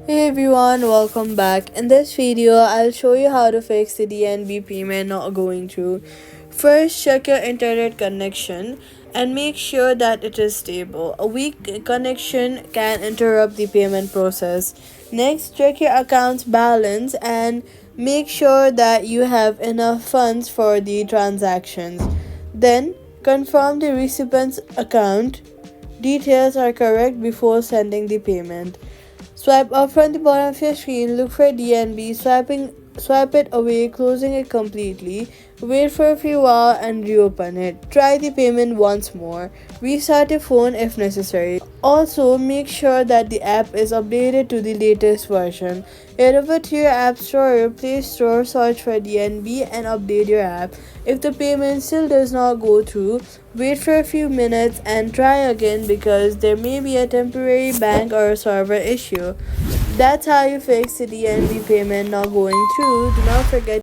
Hey everyone, welcome back. In this video, I'll show you how to fix the DNB payment not going through. First, check your internet connection and make sure that it is stable. A weak connection can interrupt the payment process. Next, check your account's balance and make sure that you have enough funds for the transactions. Then, confirm the recipient's account details are correct before sending the payment. Swipe up from the bottom of your screen, look for DNB, swipe it away, closing it completely. Wait for a few hours and reopen it. Try the payment once more. Restart your phone if necessary. Also, make sure that the app is updated to the latest version. Head over to your App Store or your Play Store, search for DNB and update your app. If the payment still does not go through, wait for a few minutes and try again because there may be a temporary bank or server issue. That's how you fix the DNB payment not going through. Do not forget